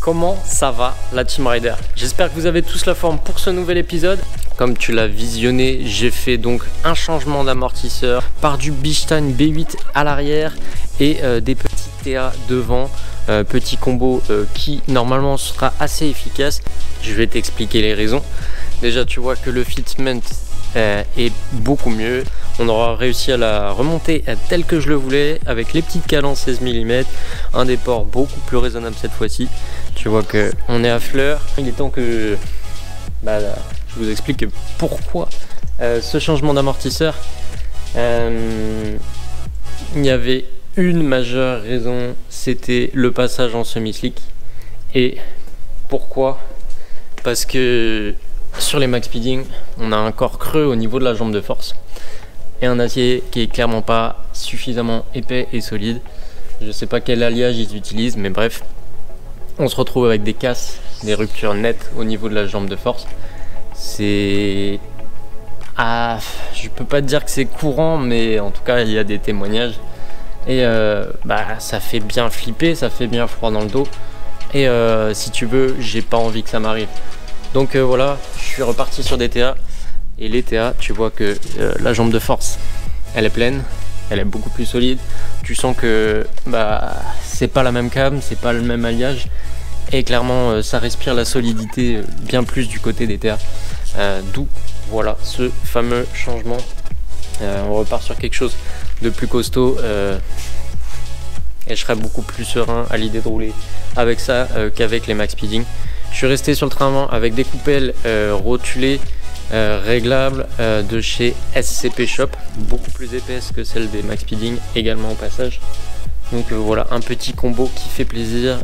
Comment ça va la Team Rider? J'espère que vous avez tous la forme pour ce nouvel épisode. Comme tu l'as visionné, j'ai fait donc un changement d'amortisseur par du Bilstein B8 à l'arrière et des petits TA devant. Petit combo qui normalement sera assez efficace. Je vais t'expliquer les raisons. Déjà tu vois que le fitment est beaucoup mieux. On aura réussi à la remonter tel que je le voulais avec les petites cales en 16 mm, un déport beaucoup plus raisonnable cette fois-ci. Tu vois que on est à fleur. Il est temps que je vous explique pourquoi ce changement d'amortisseur. Il y avait une majeure raison, c'était le passage en semi-slick. Et pourquoi? Parce que sur les max speeding, on a un corps creux au niveau de la jambe de force et un acier qui est clairement pas suffisamment épais et solide. Je sais pas quel alliage ils utilisent, mais bref, on se retrouve avec des casses, des ruptures nettes au niveau de la jambe de force. Je peux pas te dire que c'est courant, mais en tout cas il y a des témoignages et ça fait bien flipper, ça fait bien froid dans le dos et si tu veux, j'ai pas envie que ça m'arrive. Donc voilà, je suis reparti sur des TA et les TA, tu vois que la jambe de force elle est pleine, elle est beaucoup plus solide. Tu sens que c'est pas la même cam, c'est pas le même alliage et clairement ça respire la solidité bien plus du côté des TA. D'où voilà ce fameux changement. On repart sur quelque chose de plus costaud et je serai beaucoup plus serein à l'idée de rouler avec ça qu'avec les max speeding. Je suis resté sur le train avec des coupelles rotulées réglables de chez SCP Shop, beaucoup plus épaisses que celles des max speeding également au passage. Donc voilà un petit combo qui fait plaisir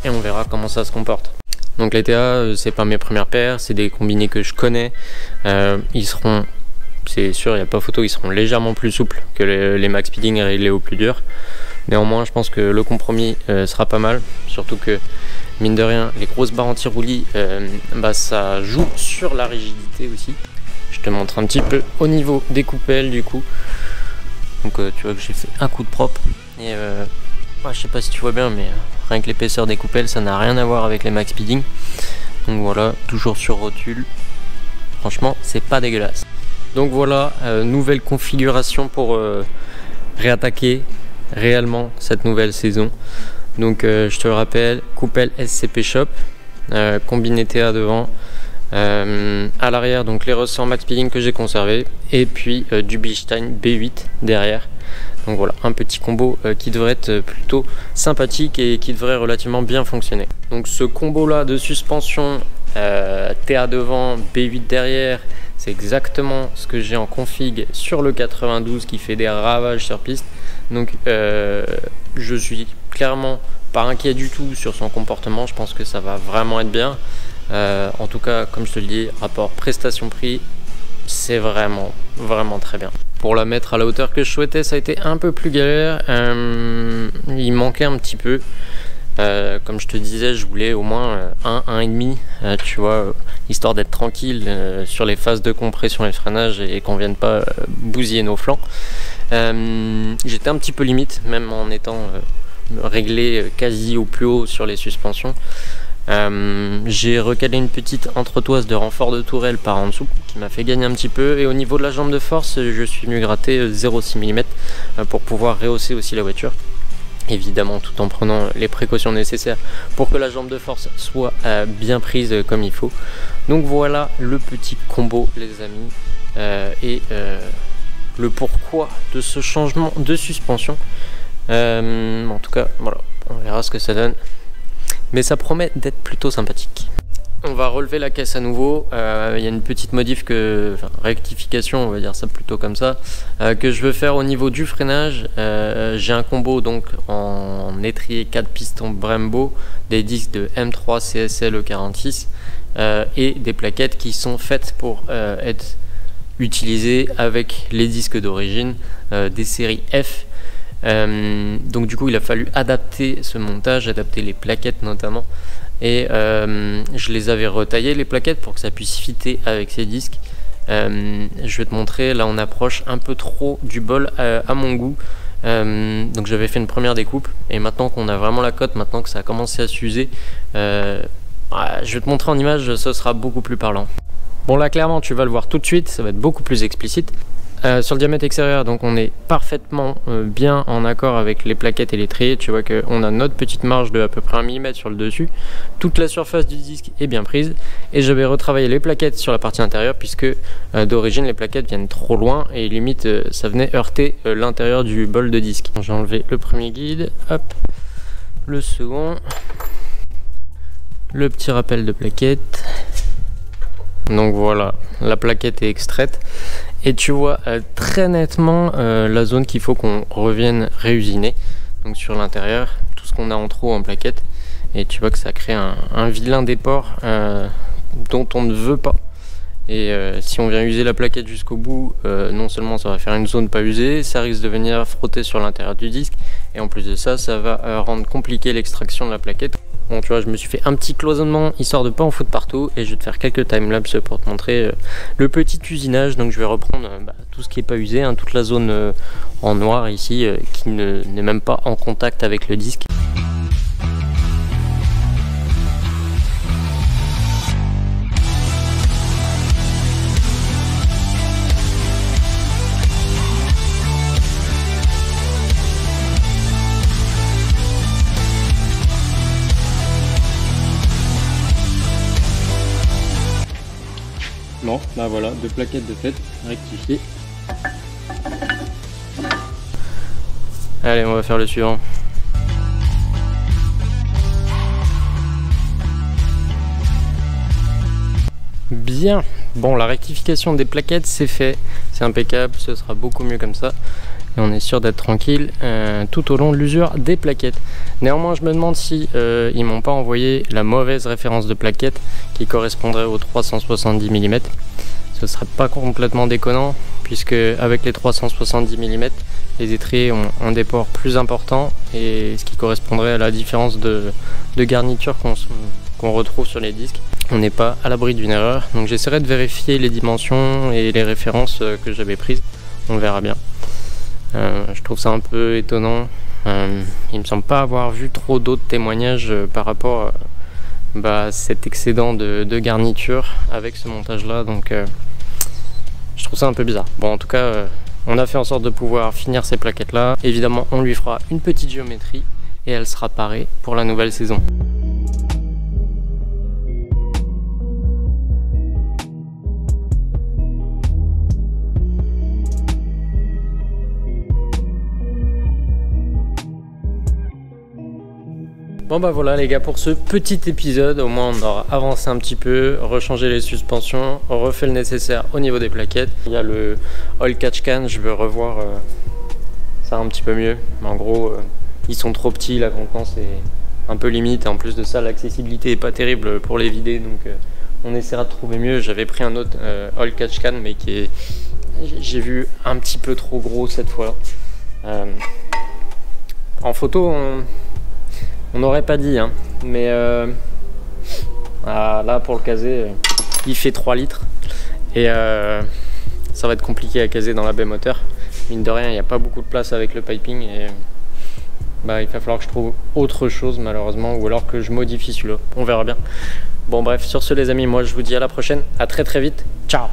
et on verra comment ça se comporte. Donc les TA, c'est pas mes premières paires, c'est des combinés que je connais. Ils seront, c'est sûr, il n'y a pas photo, ils seront légèrement plus souples que les max speeding réglés au plus dur. Néanmoins, je pense que le compromis sera pas mal, surtout que mine de rien, les grosses barres anti-roulis, ça joue sur la rigidité aussi. Je te montre un petit peu au niveau des coupelles du coup. Donc tu vois que j'ai fait un coup de propre et je sais pas si tu vois bien, mais rien que l'épaisseur des coupelles, ça n'a rien à voir avec les max speeding. Donc voilà, toujours sur rotule. Franchement, c'est pas dégueulasse. Donc voilà, nouvelle configuration pour réattaquer réellement cette nouvelle saison. Donc je te le rappelle, coupelle SCP Shop, combiné TA devant, à l'arrière donc les ressorts max speeding que j'ai conservé et puis du Bilstein B8 derrière. Donc voilà, un petit combo qui devrait être plutôt sympathique et qui devrait relativement bien fonctionner. Donc ce combo là de suspension TA devant, B8 derrière, c'est exactement ce que j'ai en config sur le 92 qui fait des ravages sur piste. Donc je suis clairement pas inquiet du tout sur son comportement, je pense que ça va vraiment être bien. En tout cas, comme je te le dis, rapport prestation-prix, c'est vraiment très bien. Pour la mettre à la hauteur que je souhaitais, ça a été un peu plus galère. Il manquait un petit peu. Comme je te disais, je voulais au moins 1,5, tu vois, histoire d'être tranquille sur les phases de compression et de freinage et qu'on vienne pas bousiller nos flancs. J'étais un petit peu limite, même en étant réglé quasi au plus haut sur les suspensions. J'ai recalé une petite entretoise de renfort de tourelle par en dessous qui m'a fait gagner un petit peu, et au niveau de la jambe de force, je suis venu gratter 0,6 mm pour pouvoir rehausser aussi la voiture. Évidemment tout en prenant les précautions nécessaires pour que la jambe de force soit bien prise comme il faut. Donc voilà le petit combo les amis, et le pourquoi de ce changement de suspension. En tout cas voilà, on verra ce que ça donne, mais ça promet d'être plutôt sympathique. On va relever la caisse à nouveau. Il y a une petite rectification, on va dire ça plutôt comme ça, que je veux faire au niveau du freinage. J'ai un combo donc en étrier 4 pistons Brembo, des disques de M3 CSL E46 et des plaquettes qui sont faites pour être utilisées avec les disques d'origine des séries F. Donc du coup il a fallu adapter ce montage, adapter les plaquettes notamment, et je les avais retaillées les plaquettes pour que ça puisse fitter avec ces disques. Je vais te montrer, là on approche un peu trop du bol à mon goût. Donc j'avais fait une première découpe et maintenant qu'on a vraiment la cote, maintenant que ça a commencé à s'user, je vais te montrer en image, ce sera beaucoup plus parlant. Bon là clairement tu vas le voir tout de suite, ça va être beaucoup plus explicite. Sur le diamètre extérieur, donc on est parfaitement bien en accord avec les plaquettes et les triers. Tu vois qu'on a notre petite marge de à peu près 1 mm sur le dessus. Toute la surface du disque est bien prise. Et je vais retravailler les plaquettes sur la partie intérieure puisque d'origine les plaquettes viennent trop loin et limite ça venait heurter l'intérieur du bol de disque. J'ai enlevé le premier guide, hop, le second, le petit rappel de plaquette. Donc voilà, la plaquette est extraite et tu vois très nettement la zone qu'il faut qu'on revienne réusiner. Donc sur l'intérieur, tout ce qu'on a en trop en plaquette, et tu vois que ça crée un vilain déport dont on ne veut pas. Et si on vient user la plaquette jusqu'au bout, non seulement ça va faire une zone pas usée, ça risque de venir frotter sur l'intérieur du disque, et en plus de ça, ça va rendre compliqué l'extraction de la plaquette. Bon tu vois, je me suis fait un petit cloisonnement histoire de pas en foutre partout et je vais te faire quelques timelapses pour te montrer le petit usinage. Donc je vais reprendre tout ce qui est pas usé, toute la zone en noir ici qui n'est même pas en contact avec le disque. Bon, bah voilà, 2 plaquettes de fait, rectifiées. Allez, on va faire le suivant. Bien, bon, la rectification des plaquettes c'est fait, c'est impeccable, ce sera beaucoup mieux comme ça. Et on est sûr d'être tranquille tout au long de l'usure des plaquettes. Néanmoins, je me demande si ils m'ont pas envoyé la mauvaise référence de plaquette qui correspondrait aux 370 mm. Ce serait pas complètement déconnant puisque avec les 370 mm, les étriers ont un déport plus important et ce qui correspondrait à la différence de garniture qu'on retrouve sur les disques. On n'est pas à l'abri d'une erreur, donc j'essaierai de vérifier les dimensions et les références que j'avais prises. On verra bien. Je trouve ça un peu étonnant. Il me semble pas avoir vu trop d'autres témoignages par rapport à cet excédent de garniture avec ce montage là, donc je trouve ça un peu bizarre. Bon, en tout cas on a fait en sorte de pouvoir finir ces plaquettes là. Évidemment on lui fera une petite géométrie et elle sera parée pour la nouvelle saison. Bon bah voilà les gars, pour ce petit épisode, au moins on aura avancé un petit peu, rechangé les suspensions, refait le nécessaire au niveau des plaquettes. Il y a le oil catch can, je veux revoir ça un petit peu mieux. Mais en gros, ils sont trop petits, la contenance est un peu limite. Et en plus de ça, l'accessibilité est pas terrible pour les vider, donc on essaiera de trouver mieux. J'avais pris un autre oil catch can, mais qui est, j'ai vu, un petit peu trop gros cette fois. En photo, on n'aurait pas dit, mais là pour le caser, il fait 3 litres et ça va être compliqué à caser dans la baie moteur. Mine de rien, il n'y a pas beaucoup de place avec le piping et il va falloir que je trouve autre chose malheureusement, ou alors que je modifie celui-là. On verra bien. Bon bref, sur ce les amis, moi je vous dis à la prochaine, à très vite, ciao.